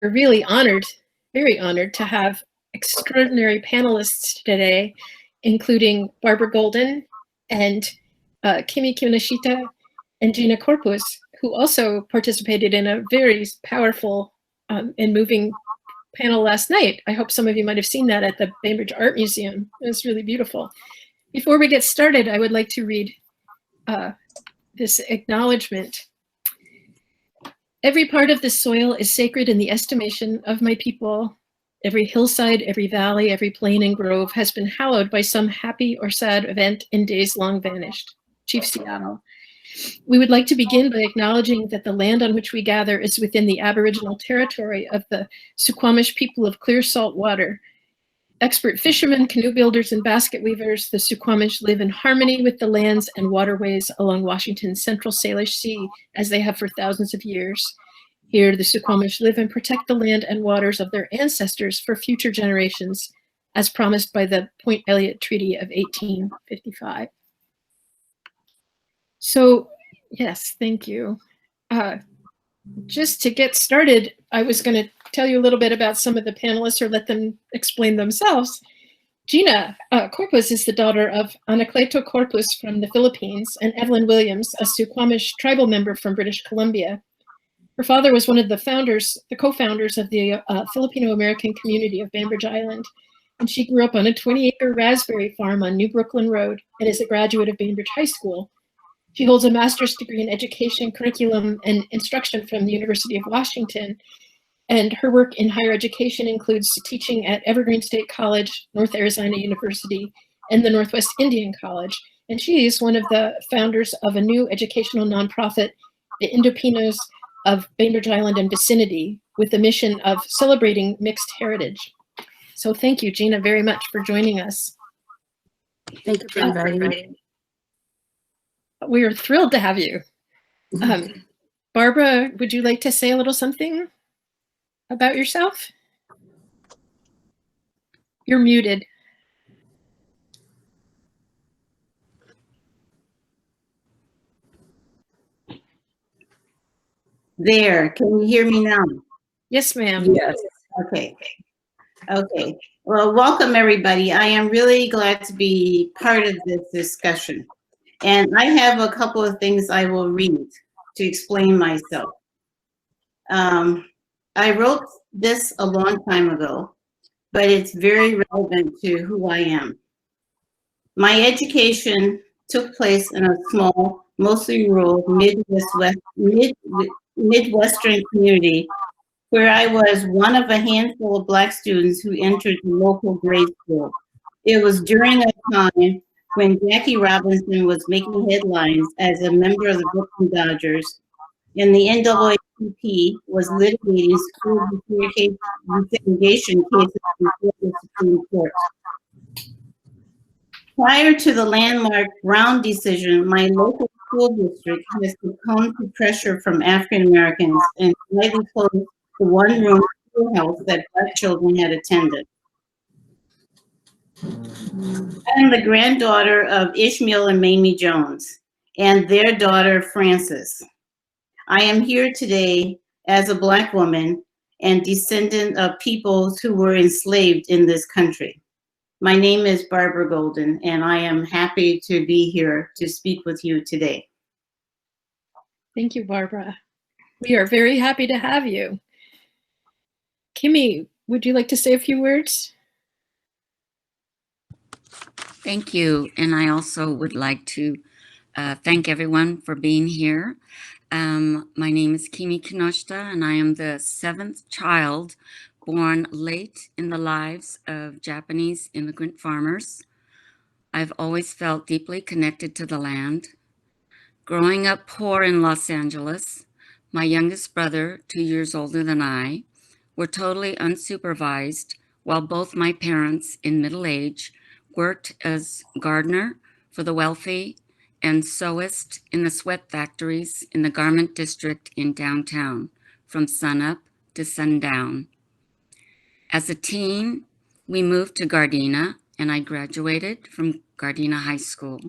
We're really honored, very honored to have extraordinary panelists today, including Barbara Golden and Kimi Kinoshita and Gina Corpuz, who also participated in a very powerful and moving panel last night. I hope some of you might have seen that at the Bainbridge Art Museum. It was really beautiful. Before we get started, I would like to read this acknowledgement. Every part of this soil is sacred in the estimation of my people. Every hillside, every valley, every plain and grove has been hallowed by some happy or sad event in days long vanished. Chief Seattle. We would like to begin by acknowledging that the land on which we gather is within the Aboriginal territory of the Suquamish people of clear salt water. Expert fishermen, canoe builders, and basket weavers, the Suquamish live in harmony with the lands and waterways along Washington's Central Salish Sea, as they have for thousands of years. Here, the Suquamish live and protect the land and waters of their ancestors for future generations, as promised by the Point Elliott Treaty of 1855. So, yes, thank you. Just to get started, I was going to tell you a little bit about some of the panelists or let them explain themselves. Gina Corpuz is the daughter of Anacleto Corpuz from the Philippines and Evelyn Williams, a Suquamish tribal member from British Columbia. Her father was one of the co-founders of the Filipino-American community of Bainbridge Island, and she grew up on a 20-acre raspberry farm on New Brooklyn Road and is a graduate of Bainbridge High School. She holds a master's degree in education, curriculum, and instruction from the University of Washington. And her work in higher education includes teaching at Evergreen State College, North Arizona University, and the Northwest Indian College. And she is one of the founders of a new educational nonprofit, the Indopinos of Bainbridge Island and vicinity, with the mission of celebrating mixed heritage. So thank you, Gina, very much for joining us. Thank you for inviting me. We are thrilled to have you. Barbara, would you like to say a little something about yourself? You're muted. There, can you hear me now? Yes, ma'am. Yes. Okay. Okay. Well, welcome everybody. I am really glad to be part of this discussion. And I have a couple of things I will read to explain myself. I wrote this a long time ago, but it's very relevant to who I am. My education took place in a small, mostly rural Midwestern community where I was one of a handful of Black students who entered the local grade school. It was during a time when Jackie Robinson was making headlines as a member of the Brooklyn Dodgers, and the NAACP was litigating school desegregation cases before the Supreme Court. Prior to the landmark Brown decision, my local school district has succumbed to pressure from African Americans and slightly closed the one-room schoolhouse that Black children had attended. I am the granddaughter of Ishmael and Mamie Jones and their daughter, Frances. I am here today as a Black woman and descendant of peoples who were enslaved in this country. My name is Barbara Golden, and I am happy to be here to speak with you today. Thank you, Barbara. We are very happy to have you. Kimi, would you like to say a few words? Thank you. And I also would like to thank everyone for being here. My name is Kimi Kinoshita, and I am the 7th child born late in the lives of Japanese immigrant farmers. I've always felt deeply connected to the land. Growing up poor in Los Angeles, my youngest brother, 2 years older than I, were totally unsupervised while both my parents in middle age worked as gardener for the wealthy and sewist in the sweat factories in the garment district in downtown from sunup to sundown. As a teen, we moved to Gardena and I graduated from Gardena High School.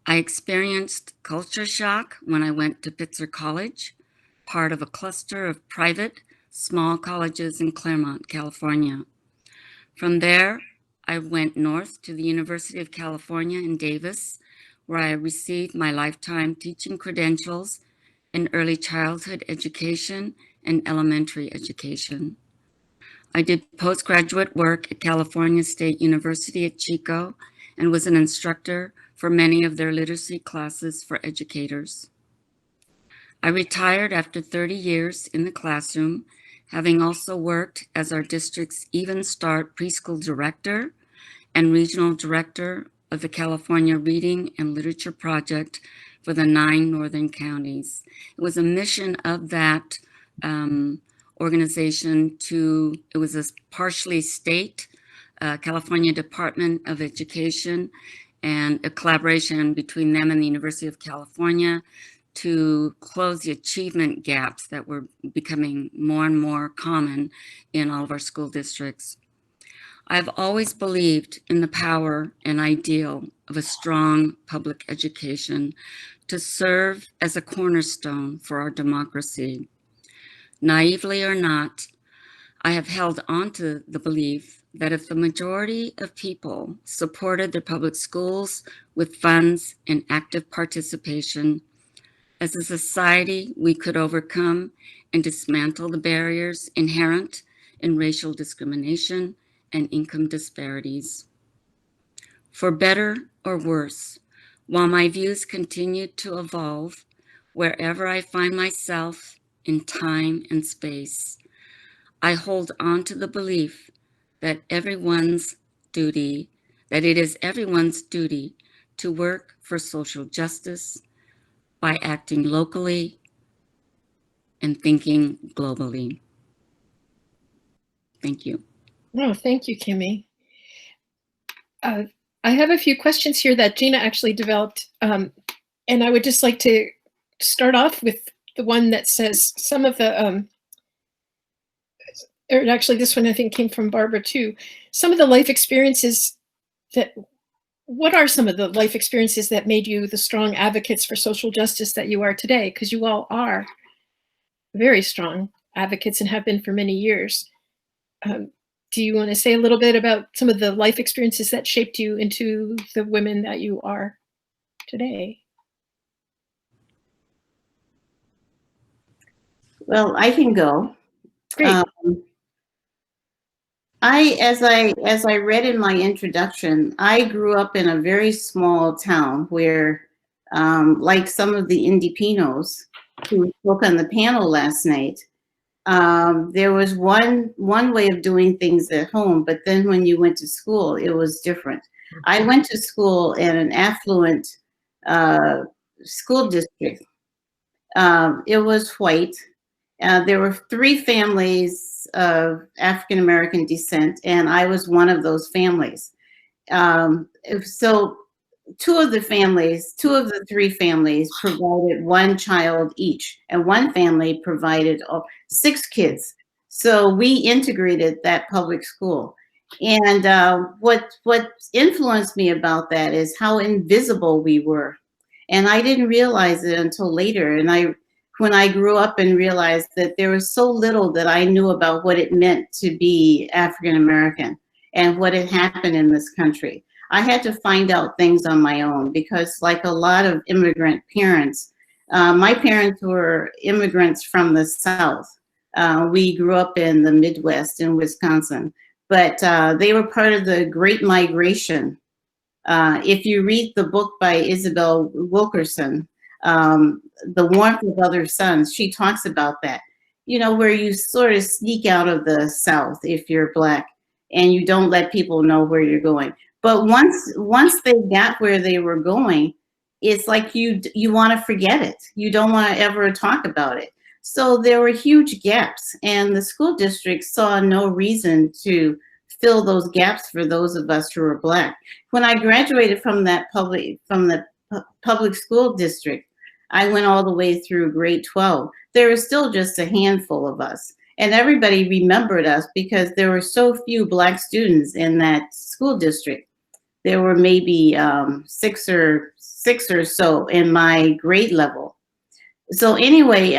I experienced culture shock when I went to Pitzer College, part of a cluster of private small colleges in Claremont, California. From there, I went north to the University of California in Davis, where I received my lifetime teaching credentials in early childhood education and elementary education. I did postgraduate work at California State University at Chico and was an instructor for many of their literacy classes for educators. I retired after 30 years in the classroom, having also worked as our district's Even Start preschool director and regional director of the California Reading and Literature Project for the 9 northern counties. It was a mission of that organization it was a partially state California Department of Education and a collaboration between them and the University of California to close the achievement gaps that were becoming more and more common in all of our school districts. I've always believed in the power and ideal of a strong public education to serve as a cornerstone for our democracy. Naively or not, I have held on to the belief that if the majority of people supported their public schools with funds and active participation, as a society, we could overcome and dismantle the barriers inherent in racial discrimination and income disparities. For better or worse, while my views continue to evolve, wherever I find myself in time and space, I hold on to the belief that it is everyone's duty to work for social justice by acting locally and thinking globally. Thank you. Oh, thank you, Kimi. I have a few questions here that Gina actually developed, and I would just like to start off with the one that says some of the, or actually this one I think came from Barbara too, some of the life experiences what are some of the life experiences that made you the strong advocates for social justice that you are today? Because you all are very strong advocates and have been for many years. Do you want to say a little bit about some of the life experiences that shaped you into the women that you are today? Well, I can go. Great. As I read in my introduction, I grew up in a very small town where, like some of the Indipinos who spoke on the panel last night, there was one way of doing things at home, but then when you went to school, it was different. I went to school in an affluent school district. It was white. There were 3 families of African-American descent, and I was one of those families. So 2 of the 3 families provided 1 child each, and 1 family provided 6 kids. So we integrated that public school. And what influenced me about that is how invisible we were. And I didn't realize it until later. And when I grew up and realized that there was so little that I knew about what it meant to be African American and what had happened in this country. I had to find out things on my own because, like a lot of immigrant parents, my parents were immigrants from the South. We grew up in the Midwest in Wisconsin, but they were part of the Great Migration. If you read the book by Isabel Wilkerson, The Warmth of Other Suns, she talks about that, where you sort of sneak out of the South if you're Black and you don't let people know where you're going. But once they got where they were going, it's like you want to forget it. You don't want to ever talk about it. So there were huge gaps, and the school district saw no reason to fill those gaps for those of us who were Black. When I graduated from the public school district, I went all the way through grade 12. There was still just a handful of us, and everybody remembered us because there were so few Black students in that school district. There were maybe 6 or so in my grade level. So anyway,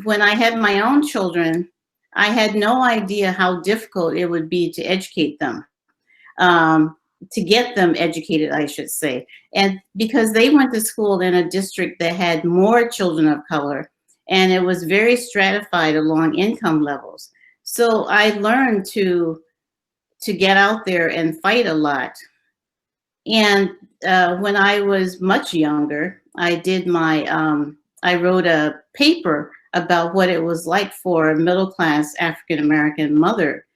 when I had my own children, I had no idea how difficult it would be to educate them, to get them educated, I should say. And because they went to school in a district that had more children of color, and it was very stratified along income levels. So I learned to get out there and fight a lot. And when I was much younger, I wrote a paper about what it was like for a middle-class African-American mother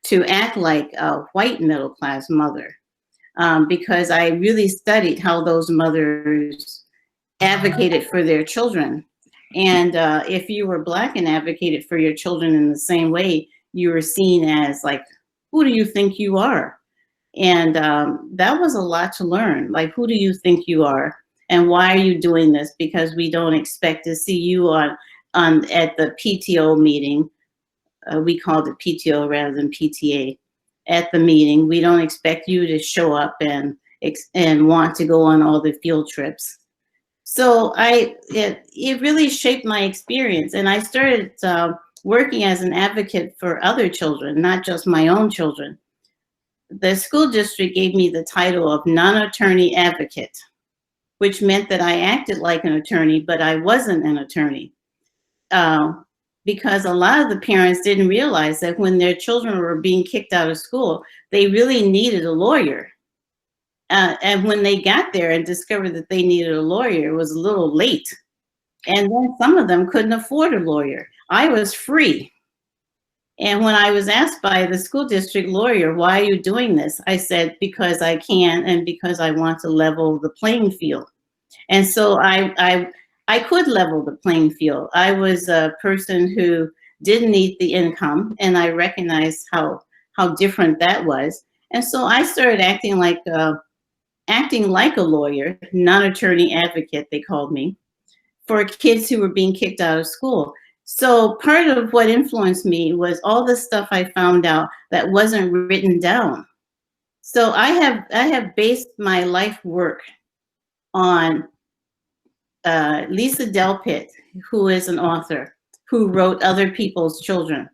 to act like a white middle-class mother, because I really studied how those mothers advocated for their children. And if you were Black and advocated for your children in the same way, you were seen as like, who do you think you are? And that was a lot to learn. Like, who do you think you are? And why are you doing this? Because we don't expect to see you on at the PTO meeting. We called it PTO rather than PTA. At the meeting, we don't expect you to show up and want to go on all the field trips. So it really shaped my experience, and I started working as an advocate for other children, not just my own children. The school district gave me the title of non-attorney advocate, which meant that I acted like an attorney, but I wasn't an attorney. Because a lot of the parents didn't realize that when their children were being kicked out of school, they really needed a lawyer. And when they got there and discovered that they needed a lawyer, it was a little late. And then some of them couldn't afford a lawyer. I was free. And when I was asked by the school district lawyer, why are you doing this? I said, because I can and because I want to level the playing field. And so I could level the playing field. I was a person who didn't need the income, and I recognized how different that was. And so I started acting like a lawyer, non-attorney advocate, they called me, for kids who were being kicked out of school. So part of what influenced me was all the stuff I found out that wasn't written down. So I have based my life work on Lisa Delpit, who is an author, who wrote Other People's Children.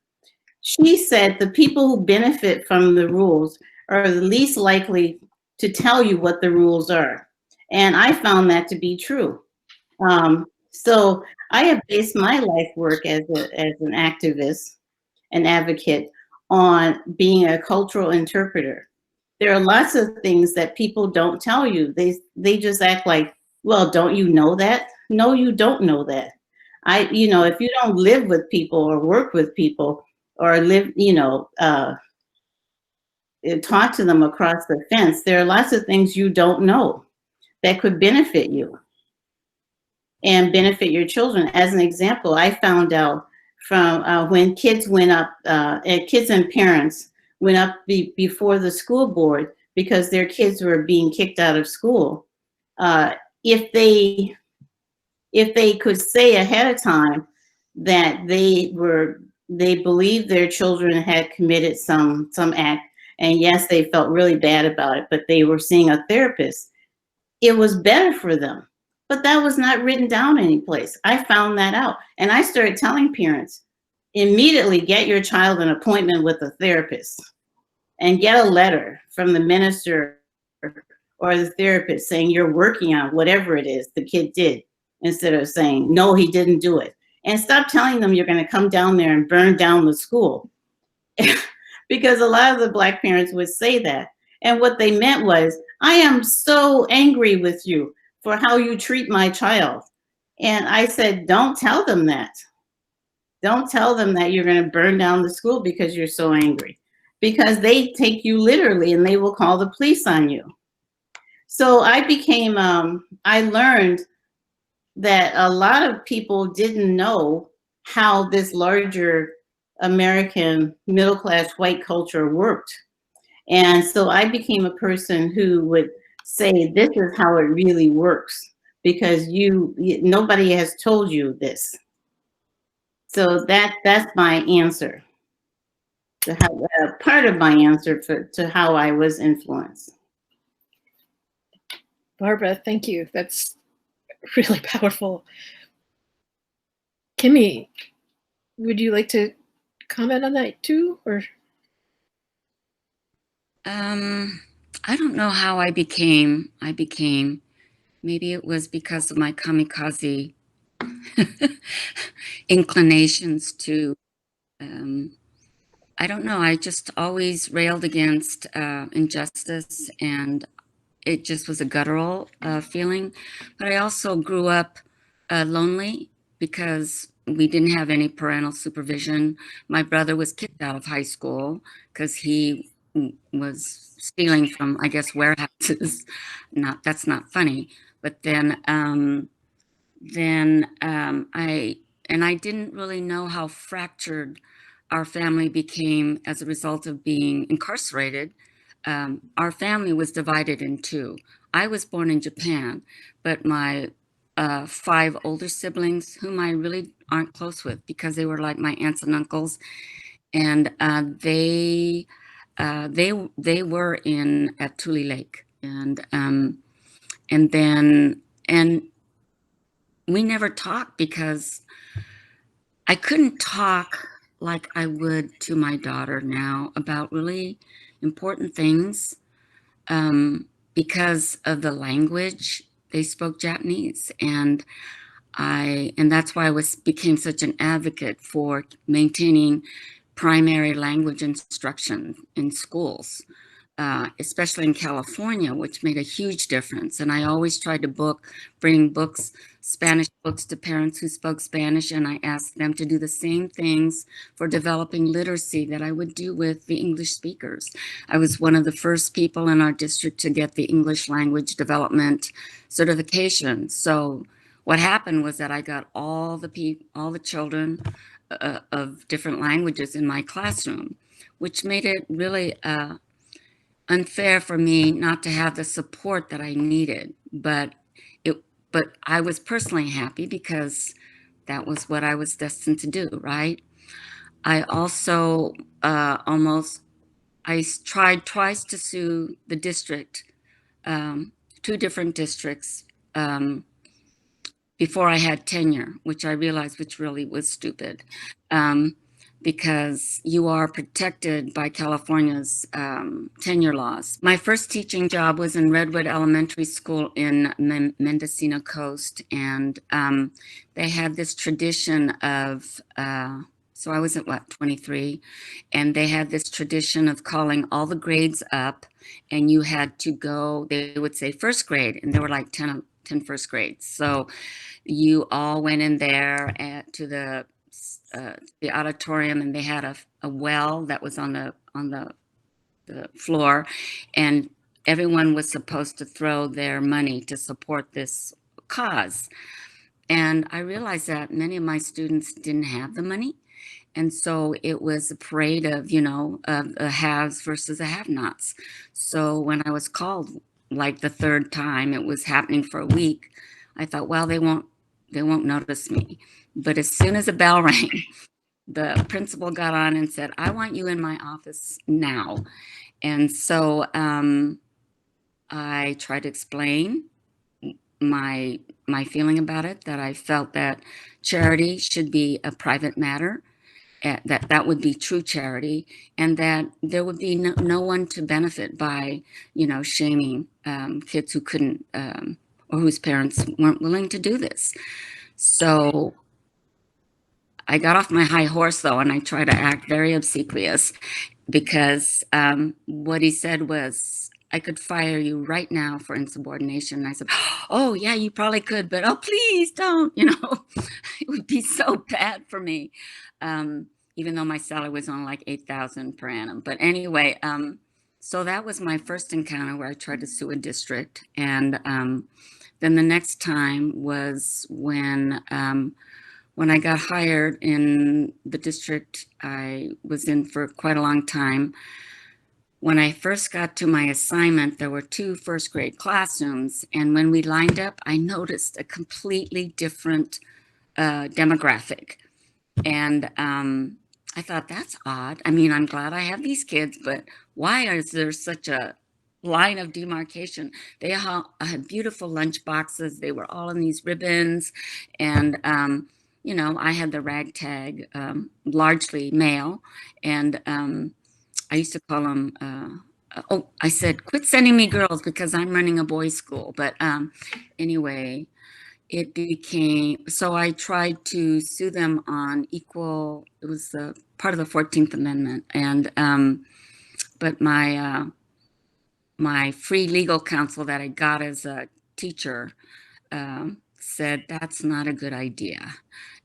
She said the people who benefit from the rules are the least likely to tell you what the rules are. And I found that to be true. So I have based my life work as an activist, an advocate, on being a cultural interpreter. There are lots of things that people don't tell you. They just act like, well, don't you know that? No, you don't know that. If you don't live with people or work with people or live, talk to them across the fence, there are lots of things you don't know that could benefit you and benefit your children. As an example, I found out from when kids went up, kids and parents went up before the school board because their kids were being kicked out of school. If they could say ahead of time that they believed their children had committed some act, and yes, they felt really bad about it, but they were seeing a therapist, it was better for them. But that was not written down anyplace. I found that out. And I started telling parents, immediately get your child an appointment with a therapist and get a letter from the minister or the therapist saying you're working on whatever it is the kid did, instead of saying, no, he didn't do it. And stop telling them you're going to come down there and burn down the school. Because a lot of the Black parents would say that. And what they meant was, I am so angry with you for how you treat my child. And I said, don't tell them that. Don't tell them that you're going to burn down the school because you're so angry. Because they take you literally and they will call the police on you. So I learned that a lot of people didn't know how this larger American middle-class white culture worked. And so I became a person who would say, this is how it really works, because nobody has told you this. So that's my answer. Part of my answer to how I was influenced. Barbara, thank you. That's really powerful. Kimi, would you like to comment on that too, or? I don't know how I became, maybe it was because of my kamikaze inclinations to, I don't know, I just always railed against injustice, and it just was a guttural feeling. But I also grew up lonely because we didn't have any parental supervision. My brother was kicked out of high school because he was stealing from, I guess, warehouses. That's not funny. But I didn't really know how fractured our family became as a result of being incarcerated. Our family was divided in two. I was born in Japan, but my 5 older siblings, whom I really aren't close with because they were like my aunts and uncles, and they were in at Tule Lake, and we never talked because I couldn't talk like I would to my daughter now about really important things, because of the language. They spoke Japanese, and that's why I became such an advocate for maintaining primary language instruction in schools, especially in California, which made a huge difference. And I always tried to bring books, Spanish books, to parents who spoke Spanish, and I asked them to do the same things for developing literacy that I would do with the English speakers. I was one of the first people in our district to get the English language development certification. So what happened was that I got all the children of different languages in my classroom, which made it really unfair for me not to have the support that I needed. But I was personally happy because that was what I was destined to do, right? I also I tried twice to sue the district, 2 different districts, before I had tenure, which I realized which really was stupid, because you are protected by California's tenure laws. My first teaching job was in Redwood Elementary School in Mendocino Coast, and they had this tradition of, so I was at 23, and they had this tradition of calling all the grades up, and you had to go, they would say first grade, and there were like 10 first grades. So you all went in there to the auditorium, and they had a well that was on the floor, and everyone was supposed to throw their money to support this cause. And I realized that many of my students didn't have the money. And so it was a parade of, the haves versus the have-nots. So when I was called, like the 3rd time, it was happening for a week, I thought, well, they won't notice me. But as soon as the bell rang, the principal got on and said, I want you in my office now. And so I tried to explain my feeling about it, that I felt that charity should be a private matter, that would be true charity, and that there would be no one to benefit by, shaming kids who couldn't, or whose parents weren't willing to do this. So I got off my high horse, though, and I tried to act very obsequious, because what he said was, I could fire you right now for insubordination. And I said, oh, yeah, you probably could, but oh, please don't, it would be so bad for me. Even though my salary was on like $8,000 per annum. But anyway, so that was my first encounter where I tried to sue a district. And then the next time was when I got hired in the district I was in for quite a long time. When I first got to my assignment, there were 2 first grade classrooms. And when we lined up, I noticed a completely different demographic. And I thought, that's odd. I mean, I'm glad I have these kids, but why is there such a line of demarcation? They all had beautiful lunch boxes. They were all in these ribbons. And you know, I had the ragtag, largely male, and I used to call them, oh, I said, quit sending me girls because I'm running a boys' school. But anyway, it became, so I tried to sue them on equal, it was part of the 14th Amendment. And, but my free legal counsel that I got as a teacher said, that's not a good idea.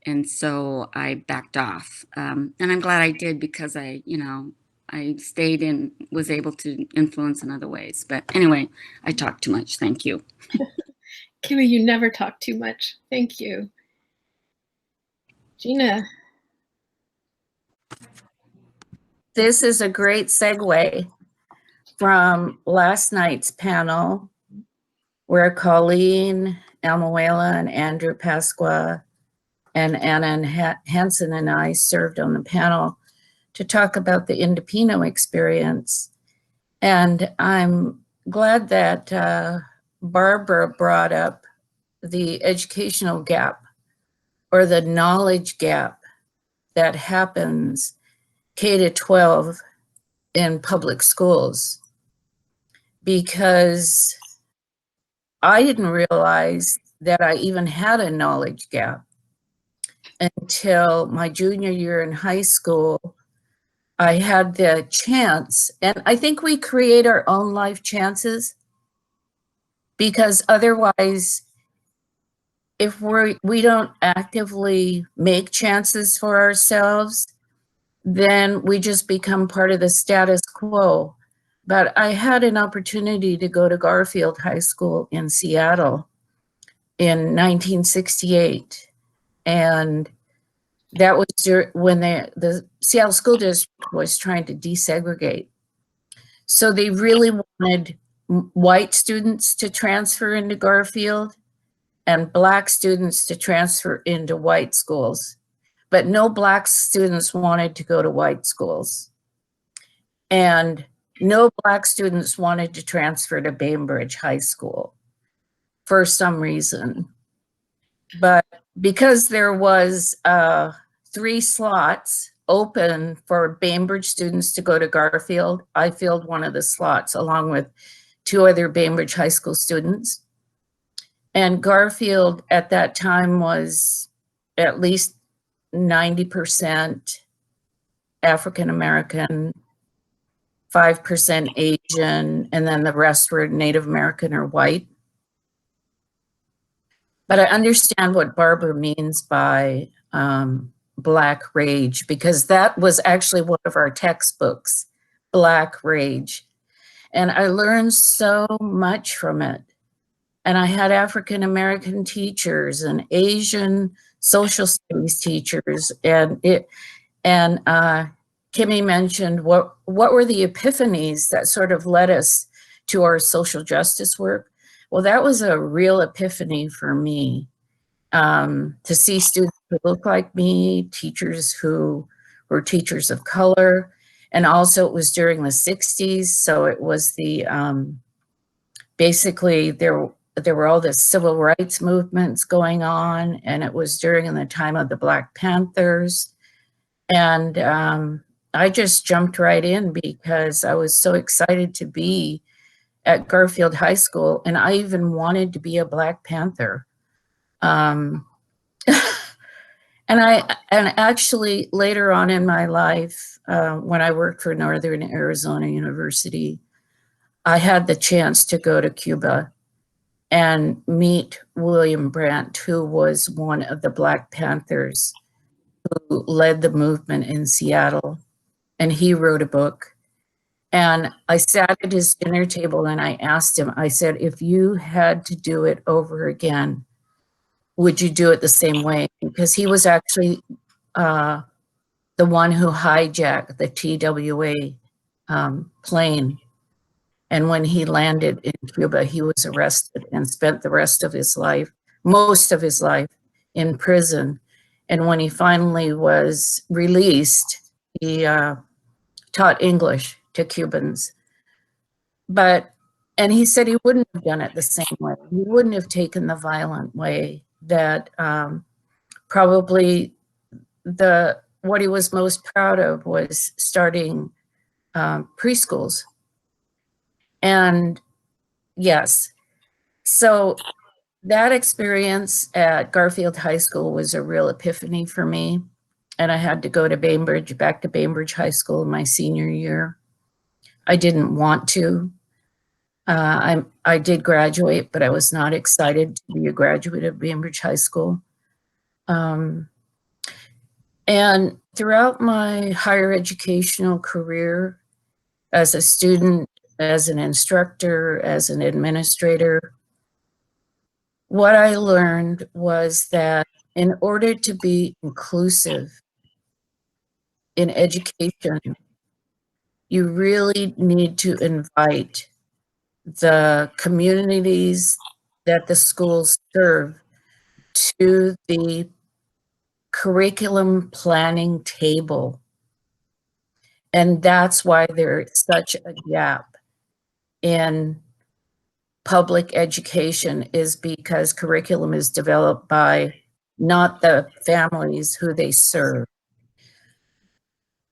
And so I backed off. And I'm glad I did because I, you know, I stayed and was able to influence in other ways. But anyway, I talked too much. Thank you. Kimi, you never talk too much. Thank you. Gina. This is a great segue from last night's panel where Colleen Almuela and Andrew Pasqua and Anna Hansen and I served on the panel to talk about the Indopino experience. And I'm glad that Barbara brought up the educational gap or the knowledge gap that happens K to 12 in public schools, because I didn't realize that I even had a knowledge gap until my junior year in high school. I had the chance, and I think we create our own life chances, because otherwise, if we don't actively make chances for ourselves, then we just become part of the status quo. But I had an opportunity to go to Garfield High School in Seattle in 1968. And that was when the Seattle School District was trying to desegregate. So they really wanted white students to transfer into Garfield and Black students to transfer into white schools. But no Black students wanted to go to white schools. And no Black students wanted to transfer to Bainbridge High School for some reason. But because there was 3 slots open for Bainbridge students to go to Garfield, I filled one of the slots along with 2 other Bainbridge High School students. And Garfield at that time was at least 90% African American, 5% Asian, and then the rest were Native American or white. But I understand what Barbara means by Black rage, because that was actually one of our textbooks, Black rage. And I learned so much from it. And I had African American teachers and Asian social studies teachers, and Kimi mentioned what were the epiphanies that sort of led us to our social justice work. Well, that was a real epiphany for me, to see students who look like me, teachers who were teachers of color, and also it was during the 60s, so it was the basically there were all the civil rights movements going on, and it was during the time of the Black Panthers. And I just jumped right in because I was so excited to be at Garfield High School, and I even wanted to be a Black Panther. And actually later on in my life, when I worked for Northern Arizona University, I had the chance to go to Cuba and meet William Brandt, who was one of the Black Panthers who led the movement in Seattle. And he wrote a book. And I sat at his dinner table and I asked him, I said, if you had to do it over again, would you do it the same way? Because he was actually the one who hijacked the TWA plane. And when he landed in Cuba, he was arrested and spent the rest of his life, most of his life, in prison. And when he finally was released, he taught English to Cubans. And he said he wouldn't have done it the same way. He wouldn't have taken the violent way that probably what he was most proud of was starting preschools. And yes, so that experience at Garfield High School was a real epiphany for me. And I had to go to back to Bainbridge High School in my senior year. I didn't want to. I did graduate, but I was not excited to be a graduate of Bainbridge High School. And throughout my higher educational career, as a student, as an instructor, as an administrator, what I learned was that in order to be inclusive in education, you really need to invite the communities that the schools serve to the curriculum planning table. And that's why there's such a gap in public education, is because curriculum is developed by not the families who they serve.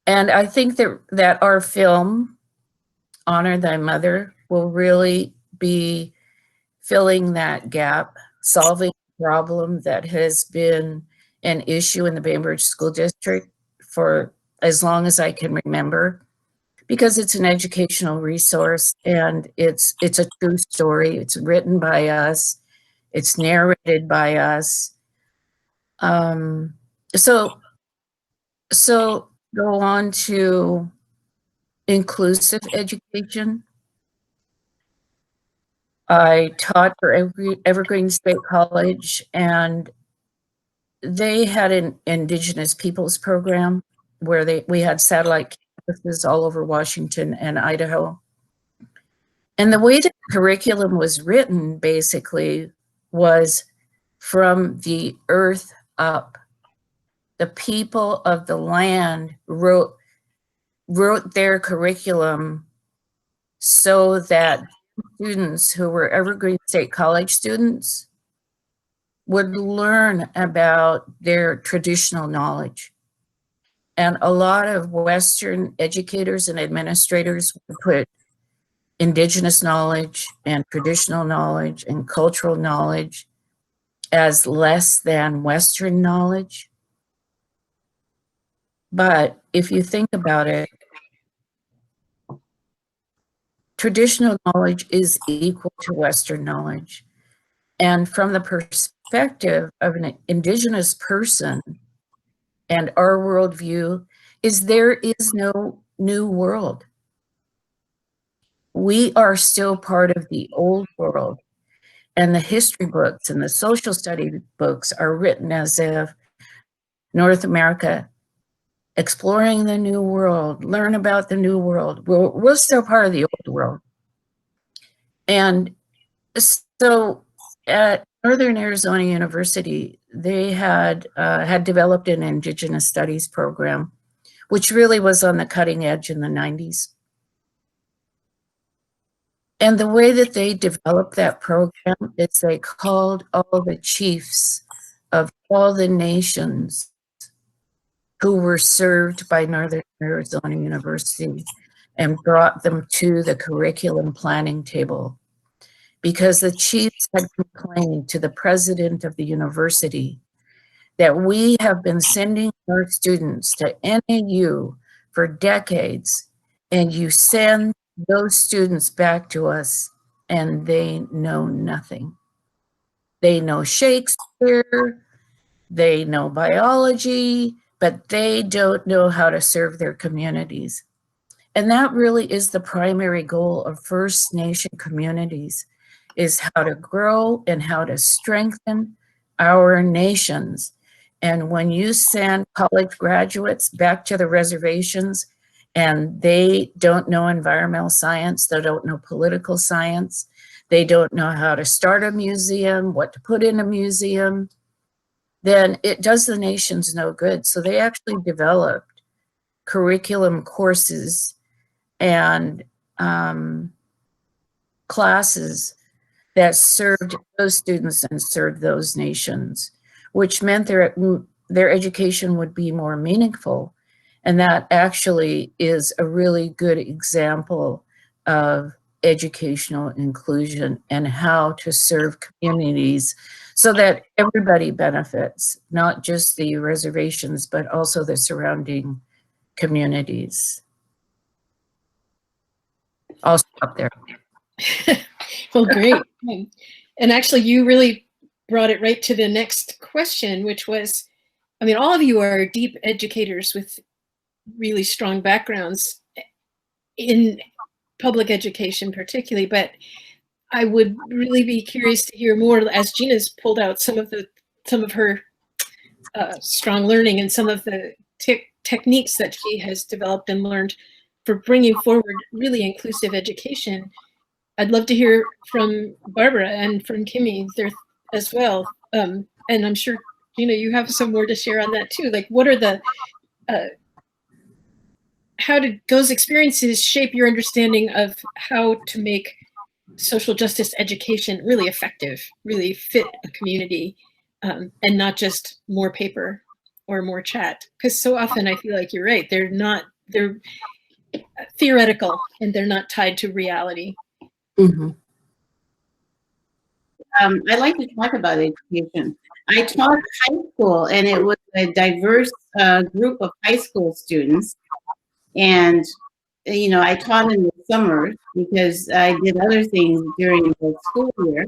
And I think that our film, Honor Thy Mother, will really be filling that gap, solving a problem that has been an issue in the Bainbridge School District for as long as I can remember, because it's an educational resource and it's a true story. It's written by us. It's narrated by us. So go on to inclusive education. I taught for Evergreen State College, and they had an Indigenous Peoples program where we had satellite campuses all over Washington and Idaho. And the way the curriculum was written basically was from the earth up. The people of the land wrote their curriculum so that students who were Evergreen State College students would learn about their traditional knowledge. And a lot of Western educators and administrators would put Indigenous knowledge and traditional knowledge and cultural knowledge as less than Western knowledge. But if you think about it, traditional knowledge is equal to Western knowledge. And from the perspective of an Indigenous person and our worldview, there is no new world. We are still part of the old world. And the history books and the social study books are written as if North America exploring the new world, learn about the new world. We're still part of the old world. And so at Northern Arizona University, they had developed an Indigenous Studies program, which really was on the cutting edge in the 90s. And the way that they developed that program is they called all the chiefs of all the nations who were served by Northern Arizona University and brought them to the curriculum planning table, because the chiefs had complained to the president of the university that we have been sending our students to NAU for decades, and you send those students back to us and they know nothing. They know Shakespeare, they know biology, but they don't know how to serve their communities. And that really is the primary goal of First Nation communities, is how to grow and how to strengthen our nations. And when you send college graduates back to the reservations and they don't know environmental science, they don't know political science, they don't know how to start a museum, what to put in a museum, then it does the nations no good. So they actually developed curriculum courses and classes that served those students and served those nations. which meant their education would be more meaningful. And that actually is a really good example of educational inclusion and how to serve communities so that everybody benefits, not just the reservations, but also the surrounding communities. I'll stop there. Well, great. And actually, you really brought it right to the next question, which was, I mean, all of you are deep educators with really strong backgrounds in public education particularly, but I would really be curious to hear more as Gina's pulled out some of her strong learning and some of the techniques that she has developed and learned for bringing forward really inclusive education. I'd love to hear from Barbara and from Kimi there as well. And I'm sure, Gina, you have some more to share on that too. Like, what are the, how did those experiences shape your understanding of how to make social justice education really effective, really fit a community, and not just more paper or more chat? Because so often I feel like you're right. They're theoretical and they're not tied to reality. Mm-hmm. I like to talk about education. I taught high school, and it was a diverse group of high school students. And, you know, I taught in the summers because I did other things during the school year.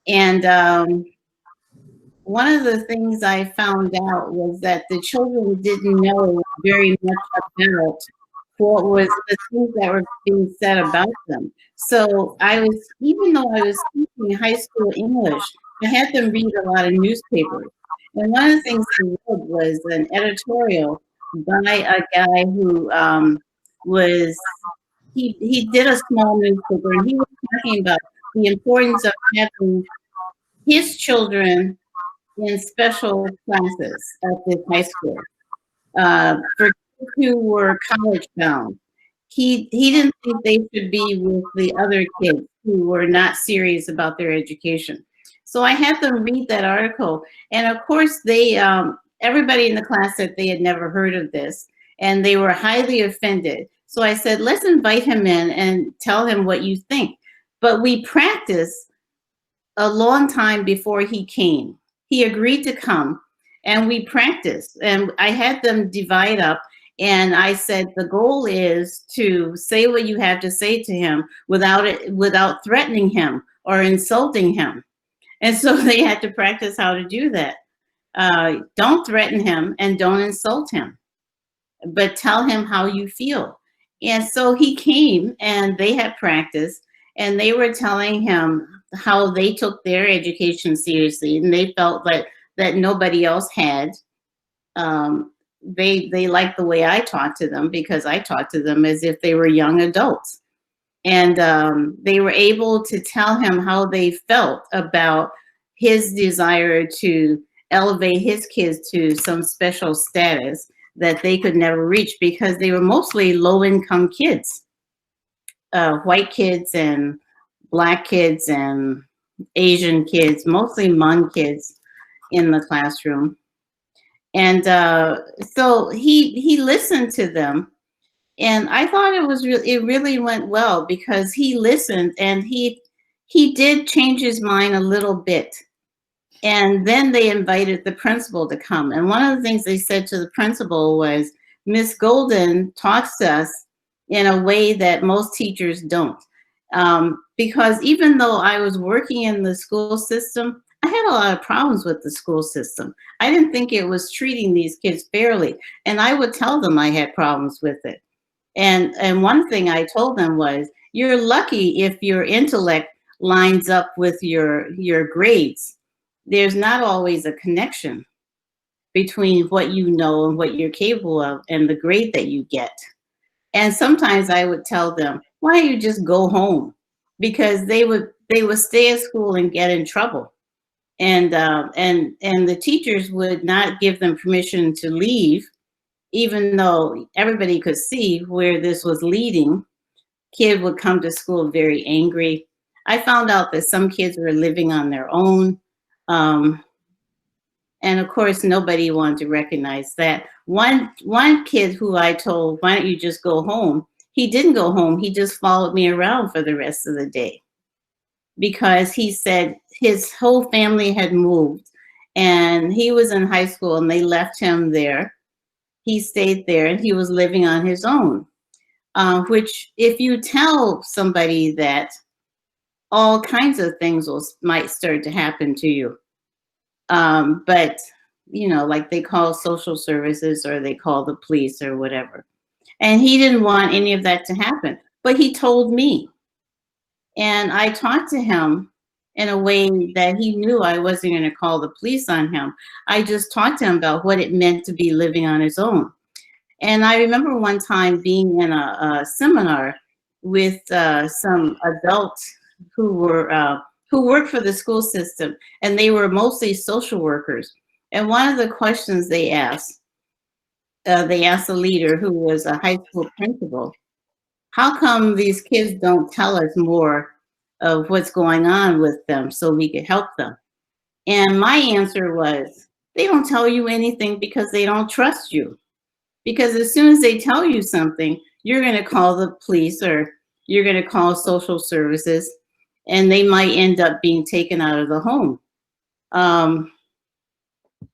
And one of the things I found out was that the children didn't know very much about what was the things that were being said about them. So even though I was teaching high school English, I had them read a lot of newspapers. And one of the things I read was an editorial by a guy who he did a small newspaper, and he was talking about the importance of having his children in special classes at this high school for kids who were college bound. He didn't think they should be with the other kids who were not serious about their education. So I had them read that article, and of course they everybody in the class said they had never heard of this, and they were highly offended. So I said, let's invite him in and tell him what you think. But we practiced a long time before he came. He agreed to come, and we practiced, and I had them divide up, and I said the goal is to say what you have to say to him without threatening him or insulting him. And so they had to practice how to do that. Don't threaten him and don't insult him, but tell him how you feel. And so he came, and they had practice, and they were telling him how they took their education seriously, and they felt that nobody else had. They liked the way I talked to them because I talked to them as if they were young adults. And they were able to tell him how they felt about his desire to elevate his kids to some special status that they could never reach because they were mostly low-income kids, white kids and Black kids and Asian kids, mostly Hmong kids in the classroom. And so he listened to them, and I thought it really went well because he listened, and he did change his mind a little bit. And then they invited the principal to come. And one of the things they said to the principal was, Miss Golden talks to us in a way that most teachers don't. Because even though I was working in the school system, I had a lot of problems with the school system. I didn't think it was treating these kids fairly. And I would tell them I had problems with it. And one thing I told them was, you're lucky if your intellect lines up with your grades. There's not always a connection between what you know and what you're capable of and the grade that you get. And sometimes I would tell them, why don't you just go home? Because they would stay at school and get in trouble. And the teachers would not give them permission to leave, even though everybody could see where this was leading. Kid would come to school very angry. I found out that some kids were living on their own. And of course, nobody wanted to recognize that. One kid who I told, why don't you just go home? He didn't go home. He just followed me around for the rest of the day because he said his whole family had moved and he was in high school and they left him there. He stayed there and he was living on his own, which if you tell somebody that, all kinds of things might start to happen to you. But, you know, like they call social services or they call the police or whatever. And he didn't want any of that to happen, but he told me. And I talked to him in a way that he knew I wasn't going to call the police on him. I just talked to him about what it meant to be living on his own. And I remember one time being in a seminar with some adults who worked for the school system, and they were mostly social workers. And one of the questions they asked the leader, who was a high school principal, how come these kids don't tell us more of what's going on with them so we could help them? And my answer was, they don't tell you anything because they don't trust you. Because as soon as they tell you something, you're going to call the police or you're going to call social services, and they might end up being taken out of the home.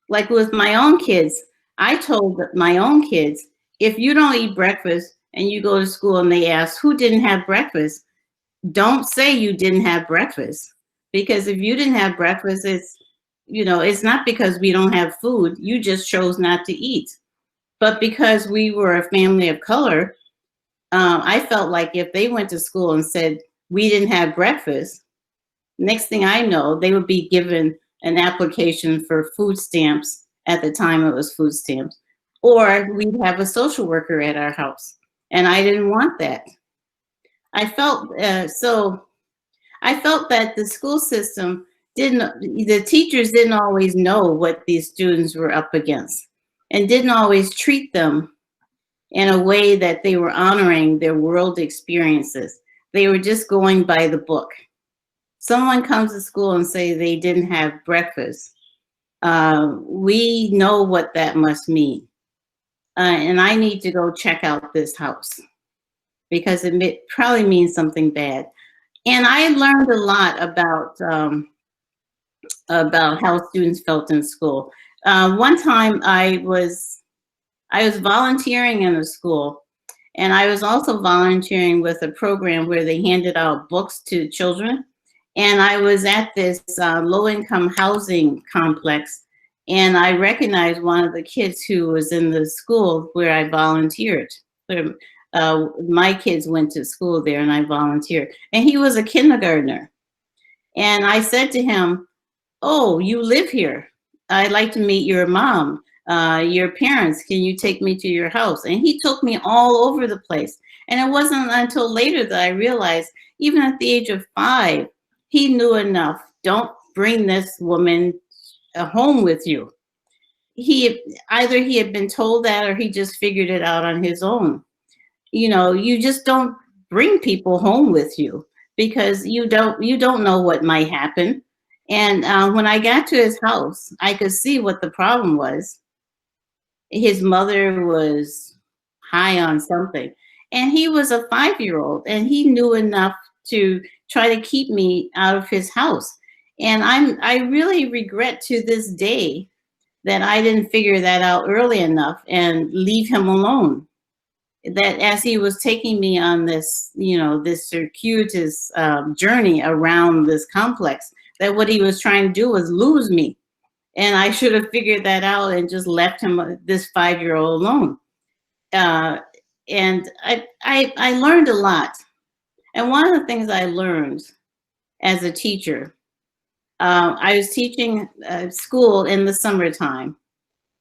Like with my own kids, I told my own kids, if you don't eat breakfast and you go to school and they ask who didn't have breakfast, don't say you didn't have breakfast. Because if you didn't have breakfast, it's, you know, it's not because we don't have food, you just chose not to eat. But because we were a family of color, I felt like if they went to school and said we didn't have breakfast, next thing I know, they would be given an application for food stamps. At the time it was food stamps, or we'd have a social worker at our house. And I didn't want that. I felt I felt that the school system the teachers didn't always know what these students were up against and didn't always treat them in a way that they were honoring their world experiences. They were just going by the book. Someone comes to school and say they didn't have breakfast. We know what that must mean. And I need to go check out this house because it probably means something bad. And I learned a lot about how students felt in school. One time I was volunteering in a school, and I was also volunteering with a program where they handed out books to children. And I was at this low-income housing complex, and I recognized one of the kids who was in the school where I volunteered. My kids went to school there, and I volunteered. And he was a kindergartner. And I said to him, "Oh, you live here. I'd like to meet your mom, your parents. Can you take me to your house?" And he took me all over the place. And it wasn't until later that I realized, even at the age of 5, he knew enough. Don't bring this woman home with you. Either he had been told that or he just figured it out on his own. You know, you just don't bring people home with you because you don't know what might happen. And when I got to his house, I could see what the problem was. His mother was high on something, and he was a 5-year-old, and he knew enough to try to keep me out of his house. And I really regret to this day that I didn't figure that out early enough and leave him alone. That as he was taking me on this, you know, this circuitous journey around this complex, that what he was trying to do was lose me. And I should have figured that out and just left him, this 5-year-old, alone. And I learned a lot. And one of the things I learned as a teacher, I was teaching school in the summertime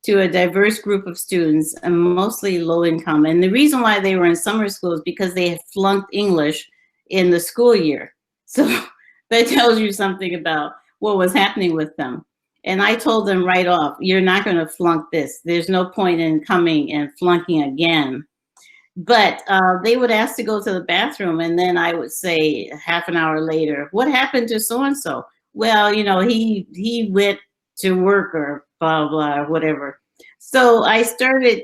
to a diverse group of students, and mostly low income. And the reason why they were in summer school is because they had flunked English in the school year. So that tells you something about what was happening with them. And I told them right off, you're not going to flunk this. There's no point in coming and flunking again. But they would ask to go to the bathroom, and then I would say half an hour later, what happened to so-and-so? Well, you know, he went to work or blah, blah, or whatever. So I started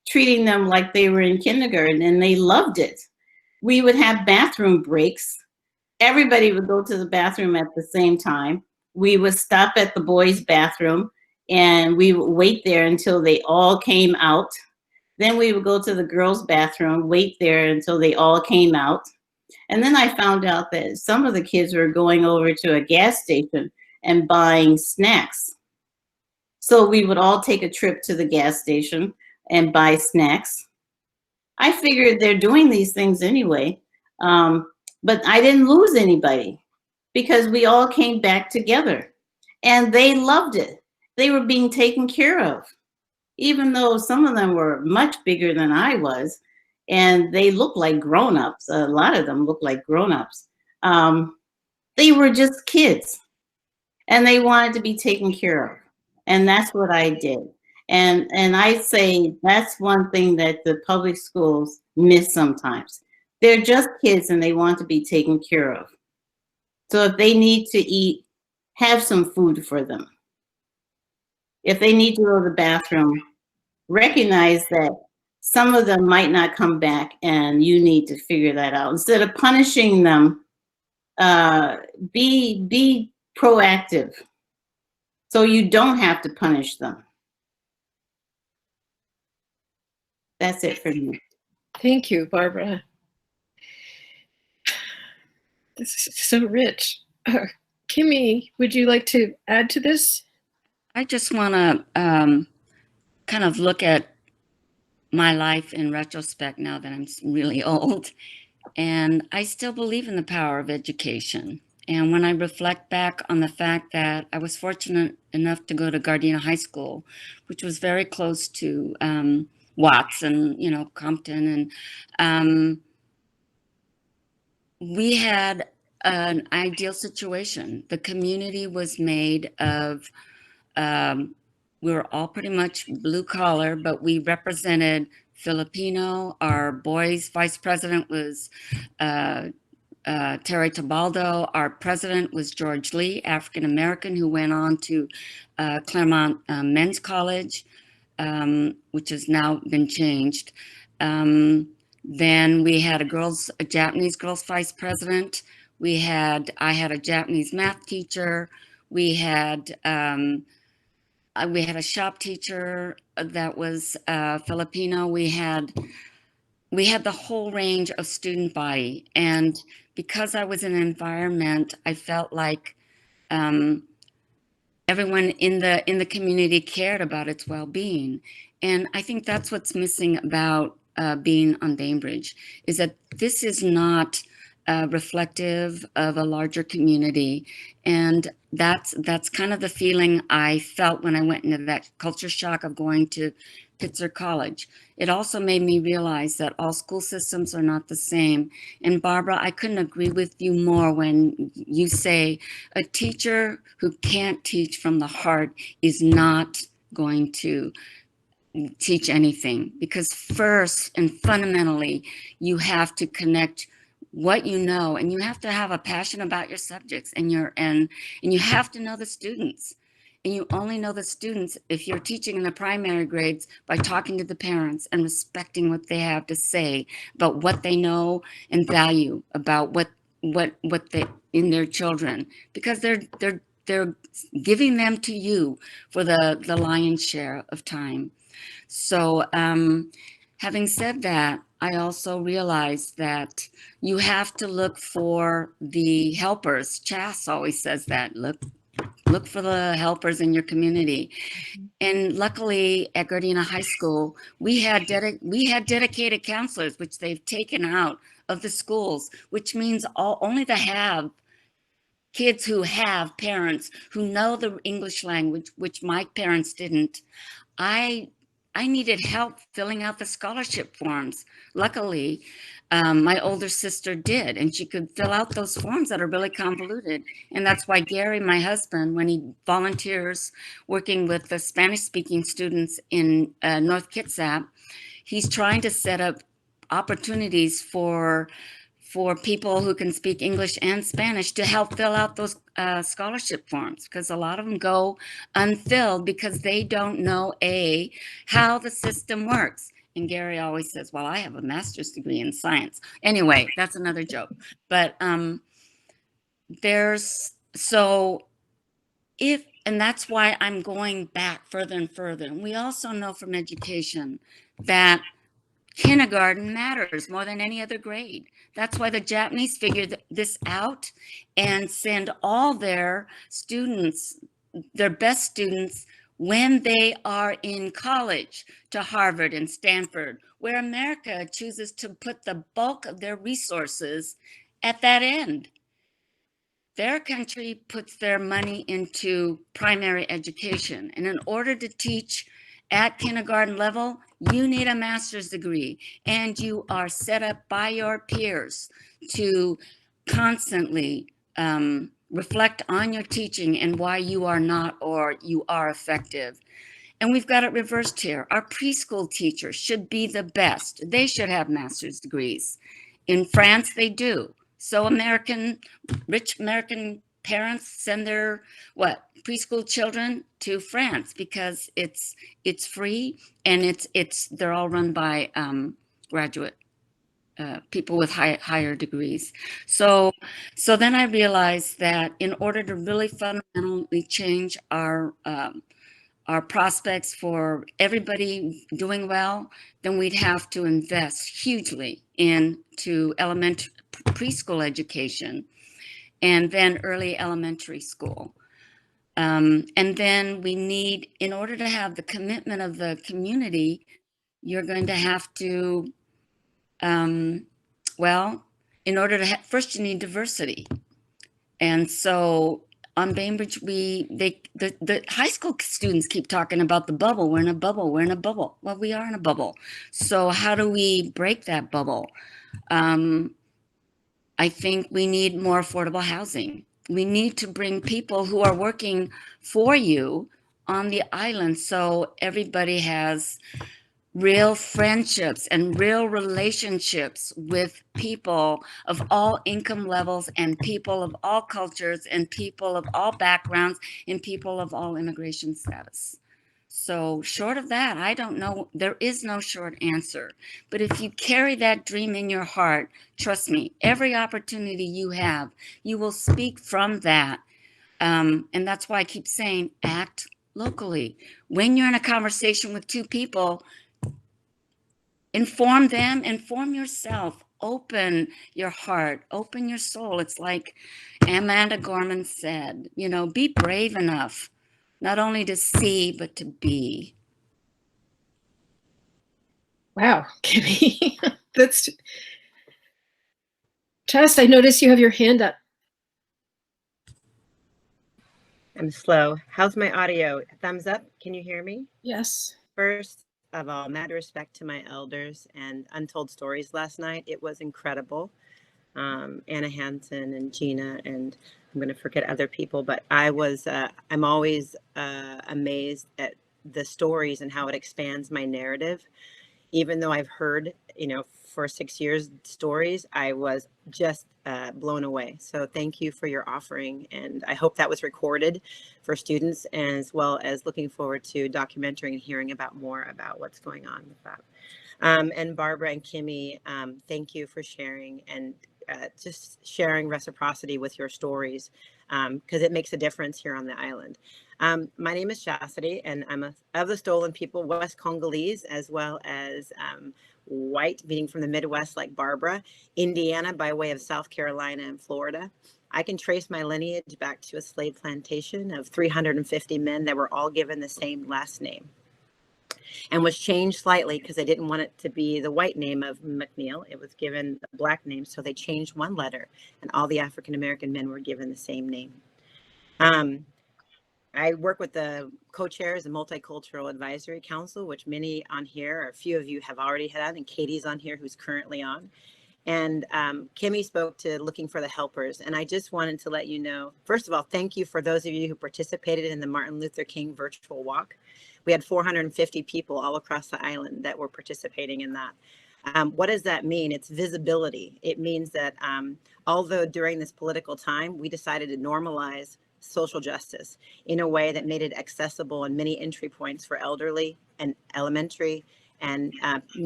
treating them like they were in kindergarten, and they loved it. We would have bathroom breaks. Everybody would go to the bathroom at the same time. We would stop at the boys' bathroom, and we would wait there until they all came out. Then we would go to the girls' bathroom, wait there until they all came out. And then I found out that some of the kids were going over to a gas station and buying snacks. So we would all take a trip to the gas station and buy snacks. I figured they're doing these things anyway, but I didn't lose anybody because we all came back together and they loved it. They were being taken care of, even though some of them were much bigger than I was, and they looked like grown-ups. A lot of them looked like grown-ups. They were just kids, and they wanted to be taken care of, and that's what I did. And I say that's one thing that the public schools miss sometimes. They're just kids, and they want to be taken care of. So if they need to eat, have some food for them. If they need to go to the bathroom, recognize that some of them might not come back, and you need to figure that out. Instead of punishing them, be proactive so you don't have to punish them. That's it for me. Thank you, Barbara. This is so rich. Kimi, would you like to add to this? I just want to kind of look at my life in retrospect now that I'm really old. And I still believe in the power of education. And when I reflect back on the fact that I was fortunate enough to go to Gardena High School, which was very close to Watts and, you know, Compton. And we had an ideal situation. The community was made of, we were all pretty much blue collar, but we represented Filipino. Our boys' vice president was Terry Tabaldo. Our president was George Lee, African American, who went on to Claremont Men's College, which has now been changed. Then we had a Japanese girls vice president. I had a Japanese math teacher. We had a shop teacher that was Filipino. We had the whole range of student body. And because I was in an environment, I felt like everyone in the community cared about its well-being. And I think that's what's missing about being on Bainbridge, is that this is not reflective of a larger community. And that's kind of the feeling I felt when I went into that culture shock of going to Pitzer College. It also made me realize that all school systems are not the same. And Barbara, I couldn't agree with you more when you say a teacher who can't teach from the heart is not going to teach anything, because first and fundamentally, you have to connect what you know, and you have to have a passion about your subjects, and you have to know the students. And you only know the students if you're teaching in the primary grades by talking to the parents and respecting what they have to say about what they know and value about what they in their children, because they're giving them to you for the lion's share of time. So having said that, I also realized that you have to look for the helpers. Chas always says that, look for the helpers in your community. And luckily at Gardena High School, we had dedicated counselors, which they've taken out of the schools, which means only to have kids who have parents who know the English language, which my parents didn't. I needed help filling out the scholarship forms. Luckily, my older sister did, and she could fill out those forms that are really convoluted. And that's why Gary, my husband, when he volunteers working with the Spanish-speaking students in North Kitsap, he's trying to set up opportunities for for people who can speak English and Spanish to help fill out those scholarship forms, because a lot of them go unfilled because they don't know how the system works. And Gary always says, well, I have a master's degree in science. Anyway, that's another joke. But and that's why I'm going back further and further. And we also know from education that kindergarten matters more than any other grade. That's why the Japanese figured this out and send all their students, their best students, when they are in college to Harvard and Stanford, where America chooses to put the bulk of their resources at that end. Their country puts their money into primary education. And in order to teach at kindergarten level, you need a master's degree, and you are set up by your peers to constantly reflect on your teaching and why you are not or you are effective. And we've got it reversed here. Our preschool teachers should be the best. They should have master's degrees. In France, they do. So rich American parents send their preschool children to France because it's free, and they're all run by graduate people with higher degrees. So then I realized that in order to really fundamentally change our prospects for everybody doing well, then we'd have to invest hugely into preschool education, and then early elementary school. And then we need, in order to have the commitment of the community, you're going to have to, in order to first you need diversity. And so on Bainbridge, the high school students keep talking about the bubble. We're in a bubble. We're in a bubble. Well, we are in a bubble. So how do we break that bubble? I think we need more affordable housing. We need to bring people who are working for you on the island, so everybody has real friendships and real relationships with people of all income levels and people of all cultures and people of all backgrounds and people of all immigration status. So short of that, I don't know. There is no short answer. But if you carry that dream in your heart, trust me, every opportunity you have, you will speak from that. And that's why I keep saying, act locally. When you're in a conversation with two people, inform them, inform yourself, open your heart, open your soul. It's like Amanda Gorman said, be brave enough, not only to see, but to be. Wow, Kimi. That's Tess, I notice you have your hand up. I'm slow. How's my audio? Thumbs up? Can you hear me? Yes. First of all, mad respect to my elders and Untold Stories last night. It was incredible. Anna Hansen and Gina, and I'm going to forget other people, but I'm always amazed at the stories and how it expands my narrative. Even though I've heard, for 6 years stories, I was just blown away. So thank you for your offering. And I hope that was recorded for students, as well as looking forward to documenting and hearing more about what's going on with that. And Barbara and Kimi, thank you for sharing and just sharing reciprocity with your stories, because it makes a difference here on the island. My name is Chastity, and I'm of the Stolen people, West Congolese, as well as white, being from the Midwest like Barbara, Indiana by way of South Carolina and Florida. I can trace my lineage back to a slave plantation of 350 men that were all given the same last name, and was changed slightly because they didn't want it to be the white name of McNeil. It was given a black name, so they changed one letter, and all the African-American men were given the same name. I work with the co-chairs of Multicultural Advisory Council, which many on here, or a few of you have already had, and Katie's on here, who's currently on. And Kimi spoke to looking for the helpers. And I just wanted to let you know, first of all, thank you for those of you who participated in the Martin Luther King virtual walk. We had 450 people all across the island that were participating in that. What does that mean? It's visibility. It means that although during this political time, we decided to normalize social justice in a way that made it accessible and many entry points for elderly and elementary and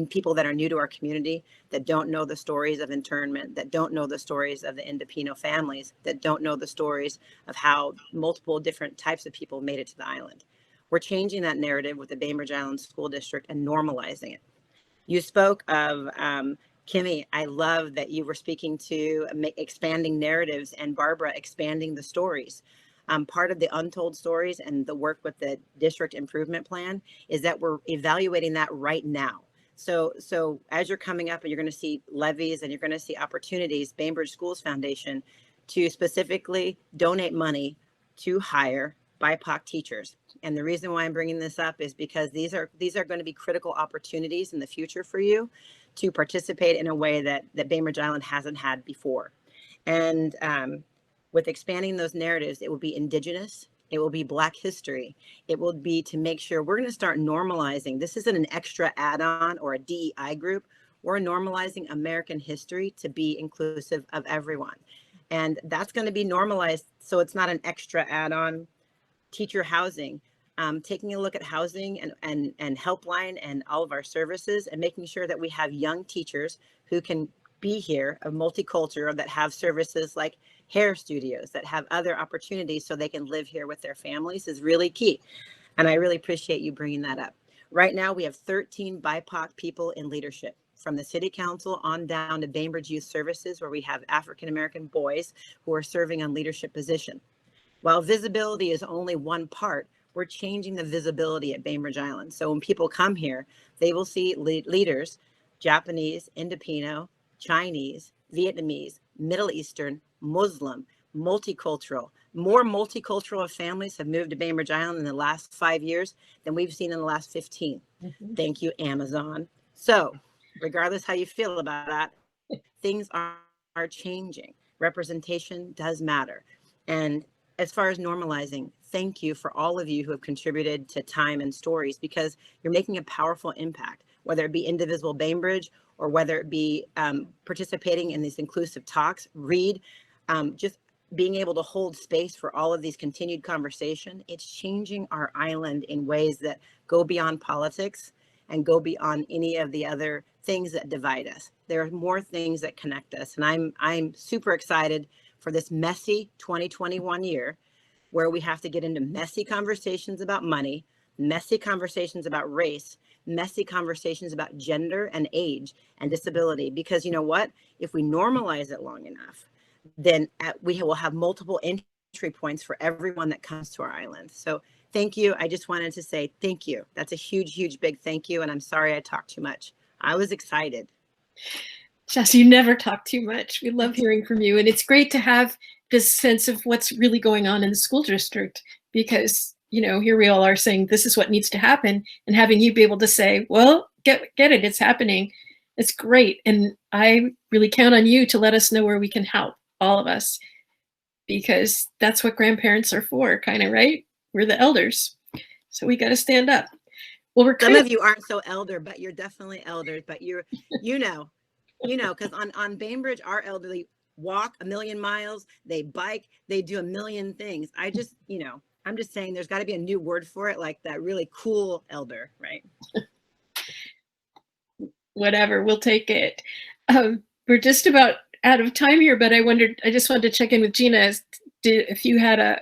people that are new to our community, that don't know the stories of internment, that don't know the stories of the Indepino families, that don't know the stories of how multiple different types of people made it to the island. We're changing that narrative with the Bainbridge Island School District and normalizing it. You spoke of Kimi. I love that you were speaking to expanding narratives, and Barbara expanding the stories. Part of the untold stories and the work with the district improvement plan is that we're evaluating that right now. So as you're coming up and you're going to see levies and you're going to see opportunities, Bainbridge Schools Foundation to specifically donate money to hire BIPOC teachers. And the reason why I'm bringing this up is because these are going to be critical opportunities in the future for you to participate in a way that Bainbridge Island hasn't had before. And with expanding those narratives, it will be Indigenous, it will be Black history, it will be to make sure we're going to start normalizing. This isn't an extra add-on or a DEI group. We're normalizing American history to be inclusive of everyone. And that's going to be normalized, so it's not an extra add-on. Teacher housing, taking a look at housing and helpline and all of our services, and making sure that we have young teachers who can be here, of multicultural, that have services like hair studios, that have other opportunities so they can live here with their families, is really key. And I really appreciate you bringing that up. Right now, we have 13 BIPOC people in leadership, from the city council on down to Bainbridge Youth Services, where we have African-American boys who are serving on leadership position. While visibility is only one part, we're changing the visibility at Bainbridge Island. So when people come here, they will see leaders, Japanese, Indepino, Chinese, Vietnamese, Middle Eastern, Muslim, multicultural. More multicultural families have moved to Bainbridge Island in the last 5 years than we've seen in the last 15. Mm-hmm. Thank you, Amazon. So regardless how you feel about that, things are changing. Representation does matter. And as far as normalizing, thank you for all of you who have contributed to time and stories, because you're making a powerful impact, whether it be Indivisible Bainbridge or whether it be participating in these inclusive talks, just being able to hold space for all of these continued conversation. It's changing our island in ways that go beyond politics and go beyond any of the other things that divide us. There are more things that connect us. And I'm super excited for this messy 2021 year, where we have to get into messy conversations about money, messy conversations about race, messy conversations about gender and age and disability. Because you know what? If we normalize it long enough, then we will have multiple entry points for everyone that comes to our island. So thank you. I just wanted to say thank you. That's a huge, huge, big thank you. And I'm sorry I talked too much. I was excited. Jess, you never talk too much. We love hearing from you. And it's great to have this sense of what's really going on in the school district, because, you know, here we all are saying this is what needs to happen, and having you be able to say, well, get it, it's happening. It's great. And I really count on you to let us know where we can help, all of us, because that's what grandparents are for, kind of, right? We're the elders. So we got to stand up. Well, some of you aren't so elder, but you're definitely elders, but you know, because on Bainbridge, our elderly walk 1,000,000 miles, they bike, they do 1,000,000 things. I just, I'm just saying there's got to be a new word for it, like that really cool elder, right? Whatever, we'll take it. We're just about out of time here, but I just wanted to check in with Gina if you had a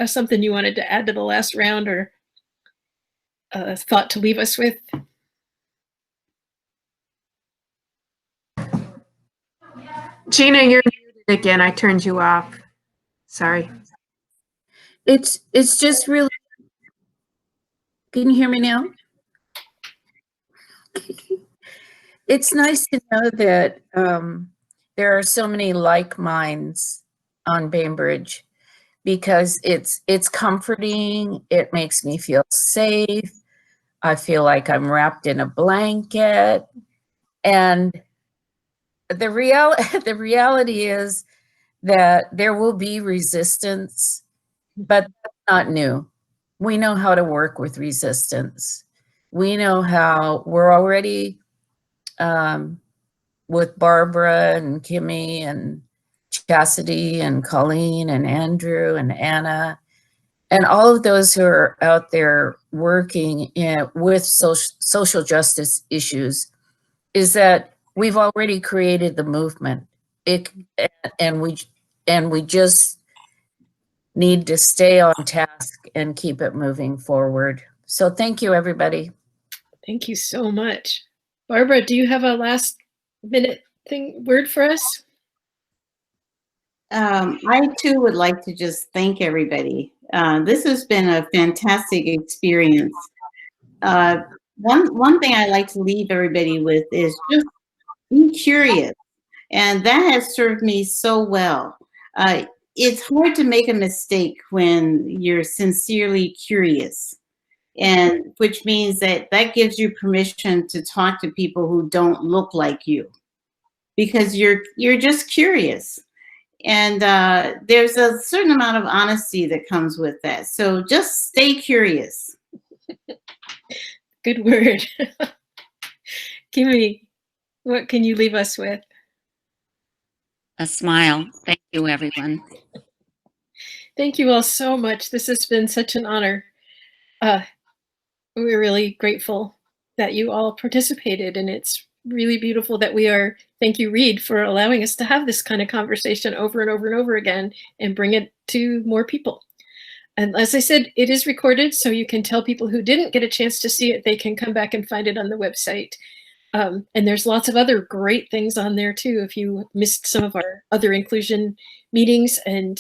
something you wanted to add to the last round, or a thought to leave us with. Gina, you're muted again. I turned you off. Sorry. It's just really, can you hear me now? It's nice to know that there are so many like minds on Bainbridge, because it's comforting. It makes me feel safe. I feel like I'm wrapped in a blanket. And the reality is that there will be resistance, but that's not new. We know how to work with resistance. We know how we're already with Barbara and Kimmy and Chastity and Colleen and Andrew and Anna and all of those who are out there working with social justice issues is that we've already created the movement. And we just need to stay on task and keep it moving forward. So thank you, everybody. Thank you so much. Barbara, do you have a last minute word for us? I too would like to just thank everybody. This has been a fantastic experience. One thing I like to leave everybody with is just be curious. And that has served me so well. It's hard to make a mistake when you're sincerely curious, and which means that gives you permission to talk to people who don't look like you, because you're just curious. And there's a certain amount of honesty that comes with that. So just stay curious. Good word. Kimi, what can you leave us with? A smile. Thank you, everyone. Thank you all so much. This has been such an honor. We're really grateful that you all participated, and it's really beautiful that we are. Thank you, Reed, for allowing us to have this kind of conversation over and over and over again and bring it to more people. And as I said, it is recorded, so you can tell people who didn't get a chance to see it, they can come back and find it on the website. And there's lots of other great things on there too, if you missed some of our other inclusion meetings. And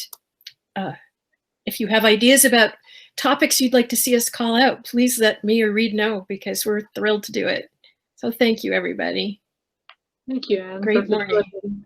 if you have ideas about topics you'd like to see us call out, please let me or Reed know, because we're thrilled to do it. So thank you, everybody. Thank you, Anne. Great morning.